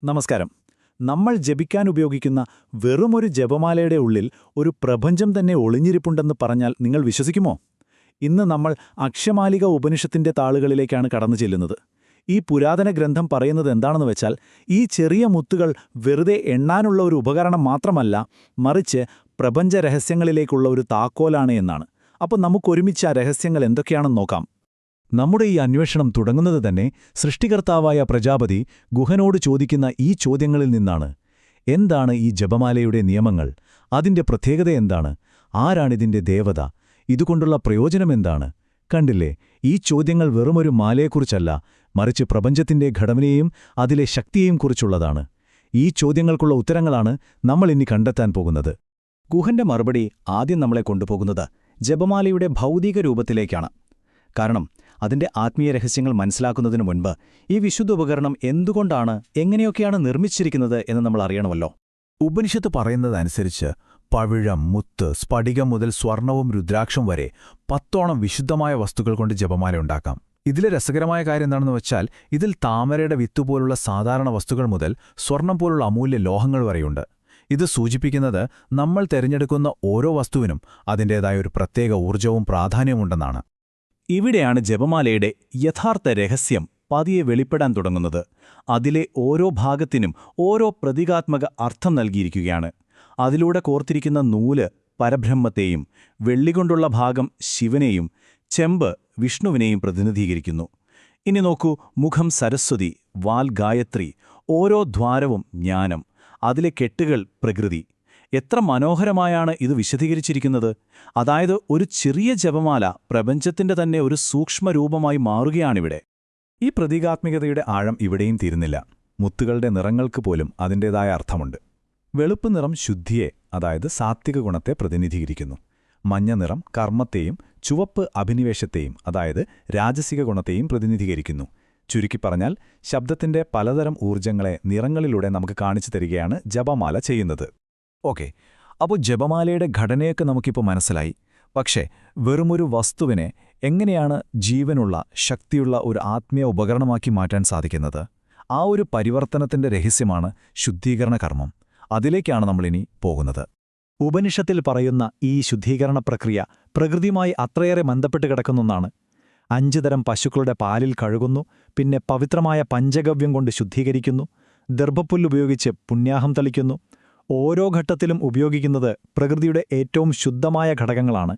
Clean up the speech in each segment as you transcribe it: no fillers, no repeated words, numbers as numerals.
നമസ്കാരം. നമ്മൾ ജപിക്കാൻ ഉപയോഗിക്കുന്ന വെറുമൊരു ജപമാലയുടെ ഉള്ളിൽ ഒരു പ്രപഞ്ചം തന്നെ ഒളിഞ്ഞിരിപ്പുണ്ടെന്ന് പറഞ്ഞാൽ നിങ്ങൾ വിശ്വസിക്കുമോ? ഇന്ന് നമ്മൾ അക്ഷമാലിക ഉപനിഷത്തിന്റെ താളുകളിലേക്കാണ് കടന്നു ചെല്ലുന്നത്. ഈ പുരാതന ഗ്രന്ഥം പറയുന്നത് എന്താണെന്ന് വെച്ചാൽ, ഈ ചെറിയ മുത്തുകൾ വെറുതെ എണ്ണാനുള്ള ഒരു ഉപകരണം മാത്രമല്ല, മറിച്ച് പ്രപഞ്ച രഹസ്യങ്ങളിലേക്കുള്ള ഒരു താക്കോലാണ് എന്നാണ്. അപ്പോൾ നമുക്കൊരുമിച്ച് ആ രഹസ്യങ്ങൾ എന്തൊക്കെയാണെന്ന് നോക്കാം. നമ്മുടെ ഈ അന്വേഷണം തുടങ്ങുന്നത് തന്നെ സൃഷ്ടികർത്താവായ പ്രജാപതി ഗുഹനോട് ചോദിക്കുന്ന ഈ ചോദ്യങ്ങളിൽ നിന്നാണ്. എന്താണ് ഈ ജപമാലയുടെ നിയമങ്ങൾ? അതിന്റെ പ്രത്യേകത എന്താണ്? ആരാണിതിന്റെ ദേവത? ഇതുകൊണ്ടുള്ള പ്രയോജനമെന്താണ്? കണ്ടില്ലേ, ഈ ചോദ്യങ്ങൾ വെറുമൊരു മാലയെക്കുറിച്ചല്ല, മറിച്ച് പ്രപഞ്ചത്തിന്റെ ഘടനയെയും അതിലെ ശക്തിയെയും കുറിച്ചുള്ളതാണ്. ഈ ചോദ്യങ്ങൾക്കുള്ള ഉത്തരങ്ങളാണ് നമ്മൾ ഇനി കണ്ടെത്താൻ പോകുന്നത്. ഗുഹന്റെ മറുപടി ആദ്യം നമ്മളെ കൊണ്ടുപോകുന്നത് ജപമാലയുടെ ഭൗതിക രൂപത്തിലേക്കാണ്. കാരണം അതിന്റെ ആത്മീയ രഹസ്യങ്ങൾ മനസ്സിലാക്കുന്നതിനു മുൻപ് ഈ വിശുദ്ധ ഉപകരണം എന്തുകൊണ്ടാണ്, എങ്ങനെയൊക്കെയാണ് നിർമ്മിച്ചിരിക്കുന്നത് എന്ന് നമ്മൾ അറിയണമല്ലോ. ഉപനിഷത്ത് പറയുന്നതനുസരിച്ച് പവിഴം, മുത്ത്, സ്ഫടികം മുതൽ സ്വർണവും രുദ്രാക്ഷം വരെ 10ഓളം വിശുദ്ധമായ വസ്തുക്കൾ കൊണ്ട് ജപമാല ഉണ്ടാക്കാം. ഇതിലെ രസകരമായ കാര്യം എന്താണെന്ന് വെച്ചാൽ, ഇതിൽ താമരയുടെ വിത്തുപോലുള്ള സാധാരണ വസ്തുക്കൾ മുതൽ സ്വർണം പോലുള്ള അമൂല്യ ലോഹങ്ങൾ വരെയുണ്ട്. ഇത് സൂചിപ്പിക്കുന്നത് നമ്മൾ തിരഞ്ഞെടുക്കുന്ന ഓരോ വസ്തുവിനും അതിൻ്റേതായ ഒരു പ്രത്യേക ഊർജ്ജവും പ്രാധാന്യവുമുണ്ടെന്നാണ്. ഇവിടെയാണ് ജപമാലയുടെ യഥാർത്ഥ രഹസ്യം പതിയെ വെളിപ്പെടാൻ തുടങ്ങുന്നത്. അതിലെ ഓരോ ഭാഗത്തിനും ഓരോ പ്രതീകാത്മക അർത്ഥം നൽകിയിരിക്കുകയാണ്. അതിലൂടെ കോർത്തിരിക്കുന്ന നൂല് പരബ്രഹ്മത്തെയും, വെള്ളികൊണ്ടുള്ള ഭാഗം ശിവനെയും, ചെമ്പ് വിഷ്ണുവിനെയും പ്രതിനിധീകരിക്കുന്നു. ഇനി നോക്കൂ, മുഖം സരസ്വതി, വാൽ ഗായത്രി, ഓരോ ദ്വാരവും ജ്ഞാനം, അതിലെ കെട്ടുകൾ പ്രകൃതി. എത്ര മനോഹരമായാണ് ഇത് വിശദീകരിച്ചിരിക്കുന്നത്! അതായത് ഒരു ചെറിയ ജപമാല പ്രപഞ്ചത്തിന്റെ തന്നെ ഒരു സൂക്ഷ്മരൂപമായി മാറുകയാണിവിടെ. ഈ പ്രതീകാത്മികതയുടെ ആഴം ഇവിടെയും തീരുന്നില്ല. മുത്തുകളുടെ നിറങ്ങൾക്ക് പോലും അതിൻ്റേതായ അർത്ഥമുണ്ട്. വെളുപ്പ് നിറം ശുദ്ധിയെ, അതായത് സാത്വിക ഗുണത്തെ പ്രതിനിധീകരിക്കുന്നു. മഞ്ഞ നിറം കർമ്മത്തെയും, ചുവപ്പ് അഭിനിവേശത്തെയും, അതായത് രാജസിക ഗുണത്തെയും പ്രതിനിധീകരിക്കുന്നു. ചുരുക്കി പറഞ്ഞാൽ, ശബ്ദത്തിന്റെ പലതരം ഊർജ്ജങ്ങളെ നിറങ്ങളിലൂടെ നമുക്ക് കാണിച്ചു തരികയാണ് ജപമാല ചെയ്യുന്നത്. ഓക്കെ, അപ്പോൾ ജപമാലയുടെ ഘടനയൊക്കെ നമുക്കിപ്പോൾ മനസ്സിലായി. പക്ഷേ വെറുമൊരു വസ്തുവിനെ എങ്ങനെയാണ് ജീവനുള്ള, ശക്തിയുള്ള ഒരു ആത്മീയ ഉപകരണമാക്കി മാറ്റാൻ സാധിക്കുന്നത്? ആ ഒരു പരിവർത്തനത്തിന്റെ രഹസ്യമാണ് ശുദ്ധീകരണ കർമ്മം. അതിലേക്കാണ് നമ്മളിനി പോകുന്നത്. ഉപനിഷത്തിൽ പറയുന്ന ഈ ശുദ്ധീകരണ പ്രക്രിയ പ്രകൃതിയുമായി അത്രയേറെ ബന്ധപ്പെട്ട് കിടക്കുന്ന ഒന്നാണ്. 5 തരം പശുക്കളുടെ പാലിൽ കഴുകുന്നു, പിന്നെ പവിത്രമായ പഞ്ചഗവ്യം കൊണ്ട് ശുദ്ധീകരിക്കുന്നു, ദർഭപ്പുല്ലുപയോഗിച്ച് പുണ്യാഹം തളിക്കുന്നു. ഓരോ ഘട്ടത്തിലും ഉപയോഗിക്കുന്നത് പ്രകൃതിയുടെ ഏറ്റവും ശുദ്ധമായ ഘടകങ്ങളാണ്.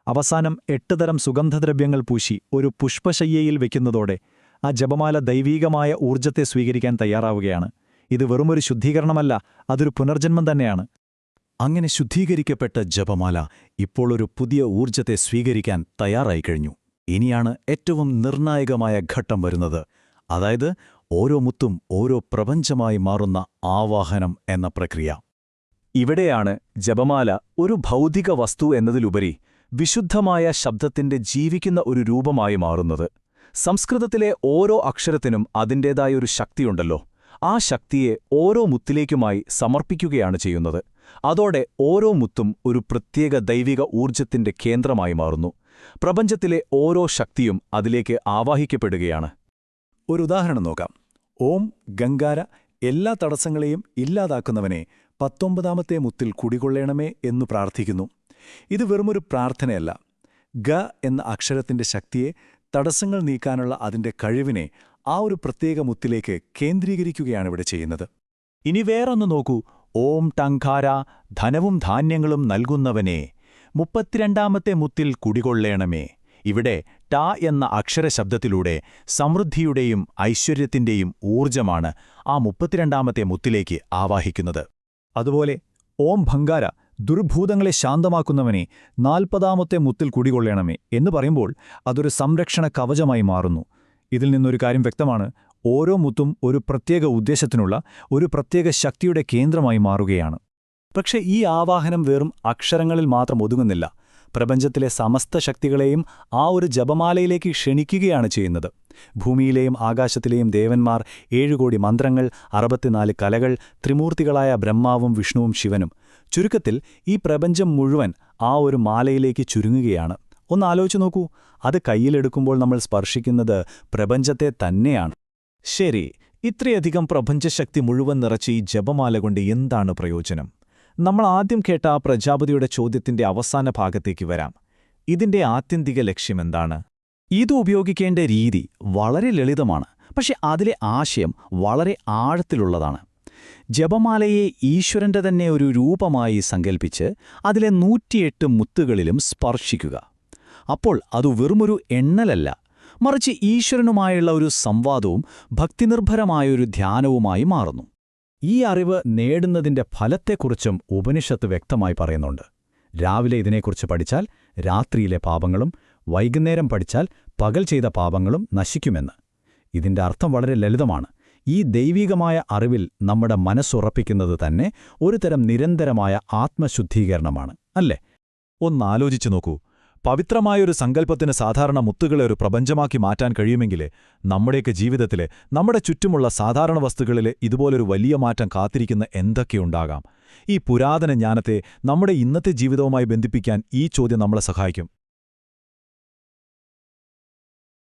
അവസാനം 8 തരം സുഗന്ധദ്രവ്യങ്ങൾ പൂശി ഒരു പുഷ്പശയ്യയിൽ വയ്ക്കുന്നതോടെ ആ ജപമാല ദൈവീകമായ ഊർജ്ജത്തെ സ്വീകരിക്കാൻ തയ്യാറാവുകയാണ്. ഇത് വെറുമൊരു ശുദ്ധീകരണമല്ല, അതൊരു പുനർജന്മം തന്നെയാണ്. അങ്ങനെ ശുദ്ധീകരിക്കപ്പെട്ട ജപമാല ഇപ്പോൾ ഒരു പുതിയ ഊർജ്ജത്തെ സ്വീകരിക്കാൻ തയ്യാറായിക്കഴിഞ്ഞു. ഇനിയാണ് ഏറ്റവും നിർണായകമായ ഘട്ടം വരുന്നത്. അതായത് ഓരോ മുത്തും ഓരോ പ്രപഞ്ചമായി മാറുന്ന ആവാഹനം എന്ന പ്രക്രിയ. ഇവിടെയാണ് ജപമാല ഒരു ഭൗതിക വസ്തു എന്നതിലുപരി വിശുദ്ധമായ ശബ്ദത്തിന്റെ ജീവിക്കുന്ന ഒരു രൂപമായി മാറുന്നത്. സംസ്കൃതത്തിലെ ഓരോ അക്ഷരത്തിനും അതിൻ്റേതായൊരു ശക്തിയുണ്ടല്ലോ. ആ ശക്തിയെ ഓരോ മുത്തിലേക്കുമായി സമർപ്പിക്കുകയാണ് ചെയ്യുന്നത്. അതോടെ ഓരോ മുത്തും ഒരു പ്രത്യേക ദൈവിക ഊർജ്ജത്തിന്റെ കേന്ദ്രമായി മാറുന്നു. പ്രപഞ്ചത്തിലെ ഓരോ ശക്തിയും അതിലേക്ക് ആവാഹിക്കപ്പെടുകയാണ്. ഒരു ഉദാഹരണം നോക്കാം. ഓം ഗംഗാര, എല്ലാ തടസ്സങ്ങളെയും ഇല്ലാതാക്കുന്നവനെ 19ാമത്തെ മുത്തിൽ കുടികൊള്ളേണമേ എന്നു പ്രാർത്ഥിക്കുന്നു. ഇത് വെറുമൊരു പ്രാർത്ഥനയല്ല. ഗ എന്ന അക്ഷരത്തിന്റെ ശക്തിയെ, തടസ്സങ്ങൾ നീക്കാനുള്ള അതിന്റെ കഴിവിനെ ആ ഒരു പ്രത്യേക മുത്തിലേക്ക് കേന്ദ്രീകരിക്കുകയാണിവിടെ ചെയ്യുന്നത്. ഇനി വേറൊന്ന് നോക്കൂ. ഓം ടങ്കാര, ധനവും ധാന്യങ്ങളും നൽകുന്നവനെ, 32ാമത്തെ മുത്തിൽ കുടികൊള്ളേണമേ. ഇവിടെ ട എന്ന അക്ഷരശബ്ദത്തിലൂടെ സമൃദ്ധിയുടെയും ഐശ്വര്യത്തിന്റെയും ഊർജ്ജമാണ് ആ 32ാമത്തെ മുത്തിലേക്ക് ആവാഹിക്കുന്നത്. അതുപോലെ ഓം ഭംഗാര, ദുർഭൂതങ്ങളെ ശാന്തമാക്കുന്നവനെ, 40ാമത്തെ മുത്തിൽ കുടികൊള്ളേണമേ എന്ന് പറയുമ്പോൾ അതൊരു സംരക്ഷണ കവചമായി മാറുന്നു. ഇതിൽ നിന്നൊരു കാര്യം വ്യക്തമാണ്: ഓരോ മുത്തും ഒരു പ്രത്യേക ഉദ്ദേശത്തിനുള്ള, ഒരു പ്രത്യേക ശക്തിയുടെ കേന്ദ്രമായി മാറുകയാണ്. പക്ഷെ ഈ ആവാഹനം വെറും അക്ഷരങ്ങളിൽ മാത്രം ഒതുങ്ങുന്നില്ല. പ്രപഞ്ചത്തിലെ സമസ്ത ശക്തികളെയും ആ ഒരു ജപമാലയിലേക്ക് ക്ഷണിക്കുകയാണ് ചെയ്യുന്നത്. ഭൂമിയിലെയും ആകാശത്തിലെയും ദേവന്മാർ, 7 കോടി മന്ത്രങ്ങൾ, 64 കലകൾ, ത്രിമൂർത്തികളായ ബ്രഹ്മാവും വിഷ്ണുവും ശിവനും. ചുരുക്കത്തിൽ ഈ പ്രപഞ്ചം മുഴുവൻ ആ ഒരു മാലയിലേക്ക് ചുരുങ്ങുകയാണ്. ഒന്ന് ആലോചിച്ചു നോക്കൂ, അത് കയ്യിലെടുക്കുമ്പോൾ നമ്മൾ സ്പർശിക്കുന്നത് പ്രപഞ്ചത്തെ തന്നെയാണ്. ശരി, ഇത്രയധികം പ്രപഞ്ചശക്തി മുഴുവൻ നിറച്ച ഈ ജപമാല കൊണ്ട് എന്താണ് പ്രയോജനം? നമ്മൾ ആദ്യം കേട്ട ആ പ്രജാപതിയുടെ ചോദ്യത്തിന്റെ അവസാന ഭാഗത്തേക്ക് വരാം. ഇതിന്റെ ആത്യന്തിക ലക്ഷ്യമെന്താണ്? ഇത് ഉപയോഗിക്കേണ്ട രീതി വളരെ ലളിതമാണ്, പക്ഷെ അതിലെ ആശയം വളരെ ആഴത്തിലുള്ളതാണ്. ജപമാലയെ ഈശ്വരന്റെ തന്നെ ഒരു രൂപമായി സങ്കൽപ്പിച്ച് അതിലെ 108 മുത്തുകളിലും സ്പർശിക്കുക. അപ്പോൾ അത് വെറുമൊരു എണ്ണലല്ല, മറിച്ച് ഈശ്വരനുമായുള്ള ഒരു സംവാദവും ഭക്തിനിർഭരമായൊരു ധ്യാനവുമായി മാറുന്നു. ഈ അറിവ് നേടുന്നതിന്റെ ഫലത്തെക്കുറിച്ചും ഉപനിഷത്ത് വ്യക്തമായി പറയുന്നുണ്ട്. രാവിലെ ഇതിനെക്കുറിച്ച് പഠിച്ചാൽ രാത്രിയിലെ പാപങ്ങളും, വൈകുന്നേരം പഠിച്ചാൽ പകൽ ചെയ്ത പാപങ്ങളും നശിക്കുമെന്ന്. ഇതിന്റെ അർത്ഥം വളരെ ലളിതമാണ്. ഈ ദൈവികമായ അറിവിൽ നമ്മുടെ മനസ്സുറപ്പിക്കുന്നത് തന്നെ ഒരുതരം നിരന്തരമായ ആത്മശുദ്ധീകരണമാണ്, അല്ലേ? ഒന്നാലോചിച്ചു നോക്കൂ. പവിത്രമായൊരു സങ്കല്പത്തിന് സാധാരണ മുത്തുകളെ ഒരു പ്രപഞ്ചമാക്കി മാറ്റാൻ കഴിയുമെങ്കിൽ നമ്മുടെയൊക്കെ ജീവിതത്തിലെ, നമ്മുടെ ചുറ്റുമുള്ള സാധാരണ വസ്തുക്കളിലെ ഇതുപോലൊരു വലിയ മാറ്റം കാത്തിരിക്കുന്ന എന്തൊക്കെയുണ്ടാകാം? ഈ പുരാതന ജ്ഞാനത്തെ നമ്മുടെ ഇന്നത്തെ ജീവിതവുമായി ബന്ധിപ്പിക്കാൻ ഈ ചോദ്യം നമ്മളെ സഹായിക്കും.